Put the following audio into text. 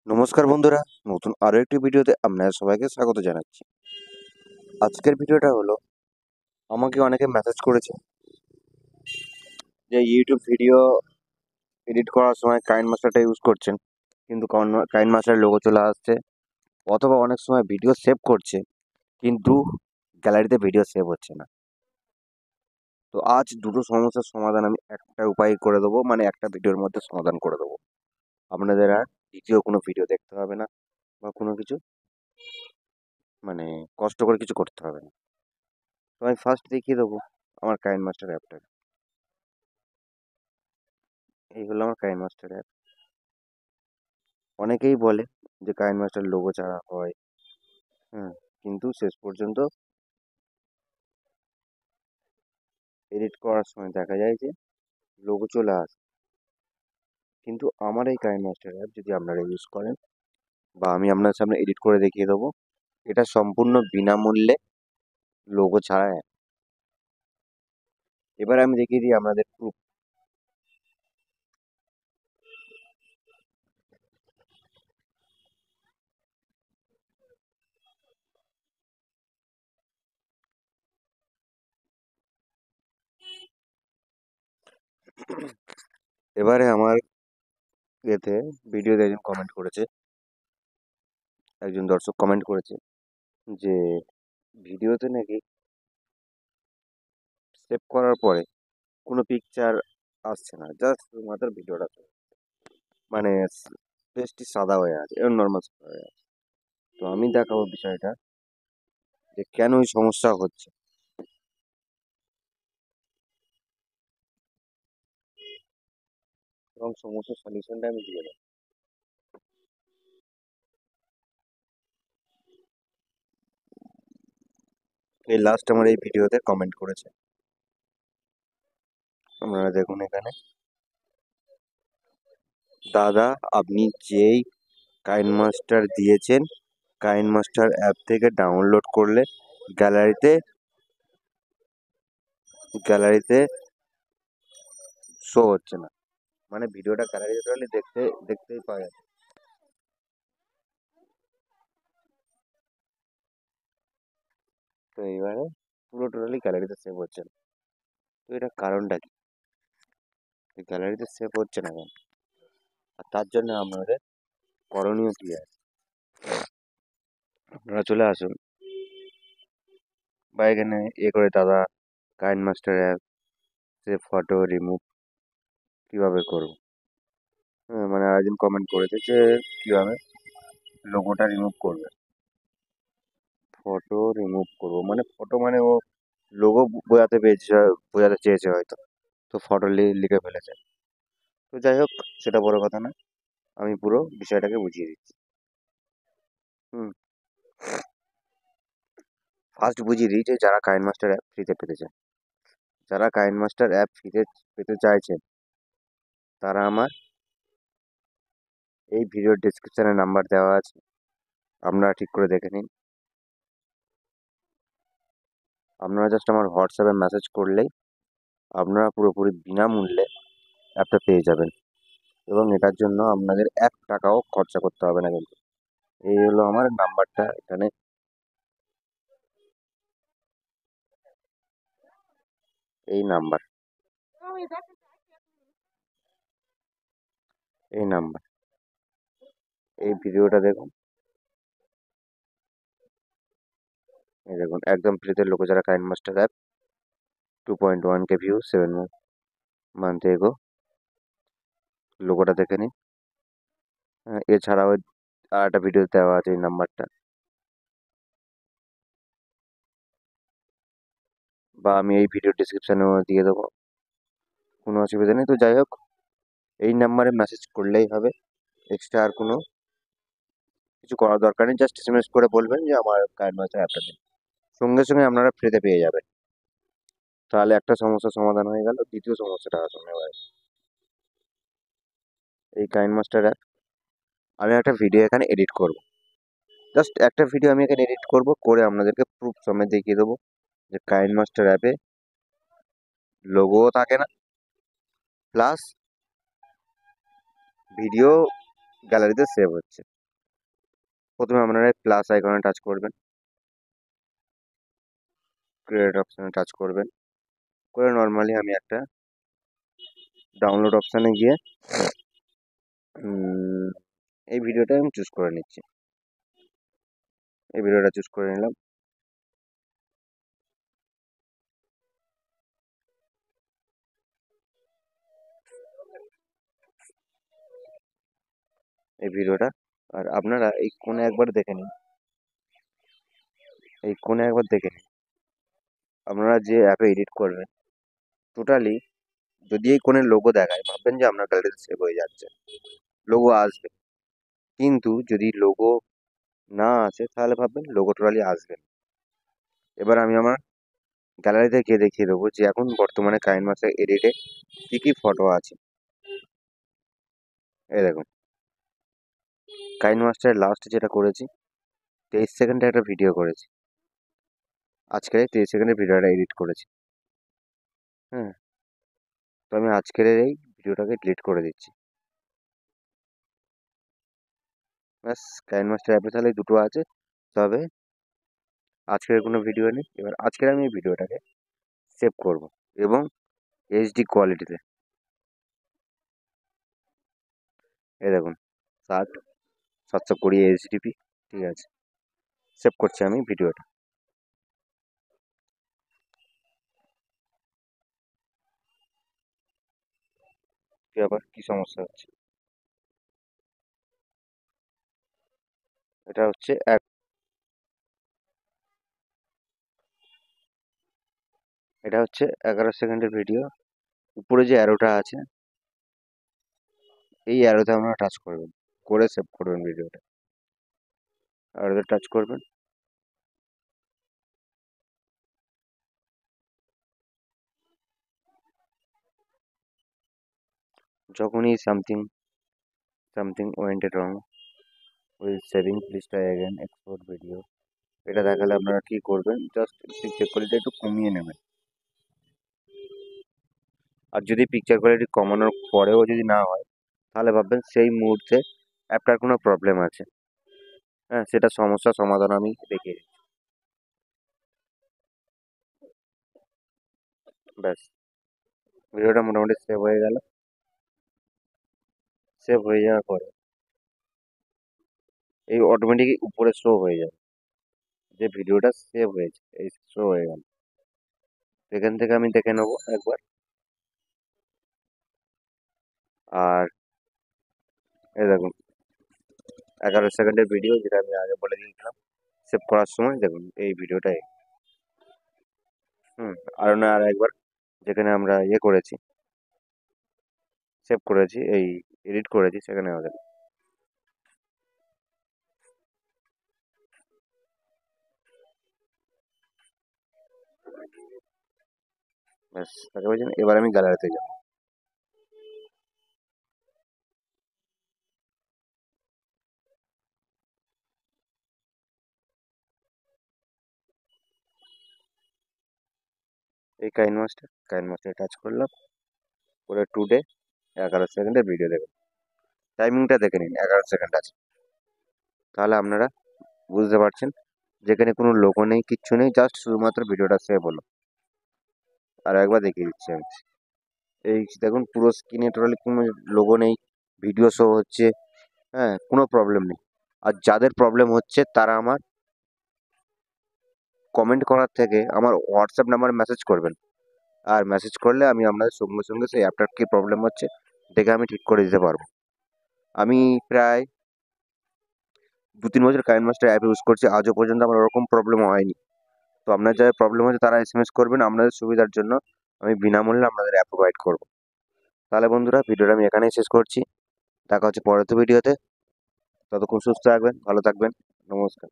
নমস্কার বন্ধুরা, নতুন আরো একটি ভিডিওতে আপনাদের সবাইকে স্বাগত জানাচ্ছি। আজকের ভিডিওটা হলো, আমাকে অনেকে মেসেজ করেছে যে ইউটিউব ভিডিও এডিট করার সময় কাইনমাস্টারটা ইউজ করছেন, কিন্তু কাইনমাস্টার লোগো চলে আসছে, অথবা অনেক সময় ভিডিও সেভ করছে কিন্তু গ্যালারিতে ভিডিও সেভ হচ্ছে না। তো আজ দুটো সমস্যার সমাধান আমি একটা উপায় করে দেবো, মানে একটা ভিডিওর মধ্যে সমাধান করে দেবো। আপনাদের আর দ্বিতীয় কোনো ভিডিও দেখতে হবে না, বা কোনো কিছু মানে কষ্ট করে কিছু করতে হবে না। তো আমি ফার্স্ট দেখিয়ে দেবো আমার কাইনমাস্টার অ্যাপটা। এই হলো আমার কাইনমাস্টার অ্যাপ। অনেকেই বলে যে কাইনমাস্টার লোগো ছাড়া হয়, হ্যাঁ, কিন্তু শেষ পর্যন্ত এডিট করার সময় দেখা যায় যে লোগো চলে আসে। কিন্তু আমার এই কাইনমাস্টার অ্যাপ যদি আপনারা ইউজ করেন, বা আমি আপনার সামনে এডিট করে দেখিয়ে দেবো, এটা সম্পূর্ণ বিনামূল্যে লোগো ছাড়া অ্যাপ। এবার আমি দেখিয়ে দিই আপনাদের প্রুফ। এবারে আমার এতে ভিডিওতে একজন কমেন্ট করেছে, একজন দর্শক কমেন্ট করেছে যে ভিডিওতে নাকি সেভ করার পরে কোনো পিকচার আসছে না, জাস্ট শুধুমাত্র ভিডিওটা মানে পেজটি সাদা হয়ে আছে, এরকম নর্মাল সাদা হয়ে আছে। তো আমি দেখাবো বিষয়টা যে কেন এই সমস্যা হচ্ছে, এবং সমস্যার সলিউশনটা আমি দিয়ে দেবো। এই লাস্ট আমার এই ভিডিওতে কমেন্ট করেছে, আপনারা দেখুন এখানে, দাদা আপনি যেই কাইনমাস্টার দিয়েছেন, কাইনমাস্টার অ্যাপ থেকে ডাউনলোড করলে গ্যালারিতে গ্যালারিতে শো হচ্ছে না, মানে ভিডিওটা গ্যালারিতে টোটালি দেখতেই পাওয়া যাচ্ছে। তো এইবারে পুরো টোটালি গ্যালারিতে সেভ হচ্ছে না। তো এটা কারণটা কি, গ্যালারিতে সেভ হচ্ছে না কেন, আর তার জন্য আমাদের করণীয় কি আছে? আপনারা চলে আসুন বা এখানে করে দাদা কাইনমাস্টার অ্যাপ সে ফটো রিমুভ কিভাবে করব। হ্যাঁ, মানে আরেকজন কমেন্ট করেছে যে কিভাবে লোগোটা রিমুভ করবে। ফটো রিমুভ করব মানে ফটো, মানে ও লোগো বোঝাতে পেরেছে, বোঝাতে চেয়েছে হয়তো, তো ফটো লিখে ফেলেছে। তো যাই হোক, সেটা বড় কথা না, আমি পুরো বিষয়টাকে বুঝিয়ে দিচ্ছি। হুম, ফার্স্ট বুঝিয়ে দিই যে যারা কাইনমাস্টার অ্যাপ ফ্রিতে পেতে চায়, যারা কাইনমাস্টার অ্যাপ ফ্রিতে পেতে চাইছেন, তারা আমার এই ভিডিওর ডিসক্রিপশানে নাম্বার দেওয়া আছে, আপনারা ঠিক করে দেখে নিন। আপনারা জাস্ট আমার হোয়াটসঅ্যাপে মেসেজ করলেই আপনারা পুরোপুরি বিনামূল্যে অ্যাপটা পেয়ে যাবেন, এবং এটার জন্য আপনাদের 1 টাকাও খরচা করতে হবে না কিন্তু। এই হলো আমার নাম্বারটা, এখানে এই নাম্বার, এই নাম্বার, এই ভিডিওটা দেখুন, এই দেখুন একদম ফ্রিতে লোগো যারা KineMaster app 2.1K view 7 month এগো, লোগোটা দেখে নিন। এছাড়াও আর একটা ভিডিও দেওয়া আছে এই নাম্বারটা, বা আমি এই ভিডিও ডিসক্রিপশানেও দিয়ে দেবো, কোনো অসুবিধা নেই। তো যাই হোক, এই নাম্বারে মেসেজ করলেই হবে, এক্সট্রা আর কোনো কিছু করার দরকার নেই, জাস্ট এসএমএস করে বলবেন যে আমার কাইনমাস্টার অ্যাপটা দিন, সঙ্গে সঙ্গে আপনারা ফ্রিতে পেয়ে যাবেন। তাহলে একটা সমস্যার সমাধান হয়ে গেল। দ্বিতীয় সমস্যাটা আসুন এবার, এই কাইনমাস্টার অ্যাপ, আমি একটা ভিডিও এখানে এডিট করব, জাস্ট একটা ভিডিও আমি এখানে এডিট করব, করে আপনাদেরকে প্রুফ সমেত দেখিয়ে দেবো যে কাইনমাস্টার অ্যাপে লোগোও থাকে না, প্লাস ভিডিও গ্যালারিতে সেভ হচ্ছে। প্রথমে আপনারা প্লাস আইকনে টাচ করবেন, ক্রিয়েট অপশানে টাচ করবেন, করে নর্মালি আমি একটা ডাউনলোড অপশানে গিয়ে এই ভিডিওটা আমি চুজ করে নিচ্ছি। এই ভিডিওটা চুজ করে নিলাম। এই ভিডিওটা আর আপনারা এই কোণে একবার দেখে নিন, এই কোণে একবার দেখে নিন। আপনারা যে অ্যাপে এডিট করবেন টোটালি যদি এই কোণের লোগো দেখায় ভাববেন যে আপনার গ্যালারিতে সেভ হয়ে যাচ্ছে, লোগো আসবে। কিন্তু যদি লোগো না আসে তাহলে ভাববেন লোগো টোটালি আসবে না। এবার আমি আমার গ্যালারিতে গিয়ে দেখিয়ে দেবো যে এখন বর্তমানে কাইনমাস্টার এডিটে কী কী ফটো আছে। এই দেখুন, কাইনমাস্টারের লাস্ট যেটা করেছি 23 সেকেন্ডে একটা ভিডিও করেছি, আজকে 23 সেকেন্ডের ভিডিওটা এডিট করেছি। হ্যাঁ, তো আমি আজকের এই ভিডিওটাকে ডিলিট করে দিচ্ছি। ব্যাস, কাইনমাস্টার অ্যাপে তাহলে দুটো আছে, তবে আজকের কোনো ভিডিও নেই। এবার আজকের আমি এই ভিডিওটাকে সেভ করব এবং এইচডি কোয়ালিটিতে, এই দেখুন 60 720 এইচডিপি, ঠিক আছে। সেভ করছি আমি ভিডিওটা। কি আবার কি সমস্যা হচ্ছে? এটা হচ্ছে এটা হচ্ছে 11 সেকেন্ডের ভিডিও। উপরে যে অ্যারোটা আছে এই অ্যারোতে আপনারা টাচ করবেন, করে সেভ করবেন ভিডিওটা। অ্যারোতে টাচ করবেন, যখনই something something went wrong with saving please try again export video, এটা দেখালে আপনারা কি করবেন, জাস্ট পিকচার কোয়ালিটি একটু কমিয়ে নেবেন। আর যদি পিকচার কোয়ালিটি কমানোর পরেও যদি না হয় তাহলে ভাববেন সেই মুহূর্তে অ্যাপটার কোনো প্রবলেম আছে। হ্যাঁ, সেটা সমস্যার সমাধান আমি দেখিয়ে দিচ্ছি। ব্যাস, ভিডিওটা মোটামুটি সেভ হয়ে গেল। সেভ হয়ে যাওয়ার পরে এই অটোমেটিক উপরে শো হয়ে যাবে যে ভিডিওটা সেভ হয়েছে, এই শো হয়ে গেল। এখান থেকে আমি দেখে নেবো একবার। আর এই দেখুন 11 সেকেন্ডের ভিডিও, যেটা আমি আগে বলে দিয়েছিলাম সেভ করার সময়, দেখুন এই ভিডিওটাই। আর না আর একবার যেখানে আমরা ইয়ে করেছি, সেভ করেছি, এই এডিট করেছি, সেখানে আমাদের ব্যাস তাকে বলছেন। এবার আমি গ্যালারিতে যাবো। এই কাইন মাস্টার টাচ করলাম, করে টুডে 11 সেকেন্ডের ভিডিও দেখুন। টাইমিংটা দেখে নিন, 11 সেকেন্ড আছে। তাহলে আপনারা বুঝতে পারছেন যেখানে কোনো লোগো নেই, কিচ্ছু নেই, জাস্ট শুধুমাত্র ভিডিওটা সেভ হলো। আর একবার দেখিয়ে দিচ্ছি আমি। এই দেখুন পুরো স্ক্রিনে টোটালি কোনো লোগো নেই, ভিডিও শো হচ্ছে। হ্যাঁ, কোনো প্রবলেম নেই। আর যাদের প্রবলেম হচ্ছে তারা আমার কমেন্ট করার থেকে আমার হোয়াটসঅ্যাপ নাম্বারে মেসেজ করবেন। আর মেসেজ করলে আমি আপনাদের সঙ্গে সঙ্গে সেই অ্যাপটার কী প্রবলেম হচ্ছে দেখে আমি ঠিক করে দিতে পারবো। আমি প্রায় 2-3 বছর কাইনমাস্টার অ্যাপ ইউজ করছি, আজও পর্যন্ত আমার ওরকম প্রবলেম হয়নি। তো আপনার যাদের প্রবলেম হচ্ছে তারা এসএমএস করবেন, আপনাদের সুবিধার জন্য আমি বিনামূল্যে আপনাদের অ্যাপ প্রোভাইড করবো। তাহলে বন্ধুরা ভিডিওটা আমি এখানেই শেষ করছি। দেখা হচ্ছে পরের ভিডিওতে। ততক্ষণ সুস্থ থাকবেন, ভালো থাকবেন। নমস্কার।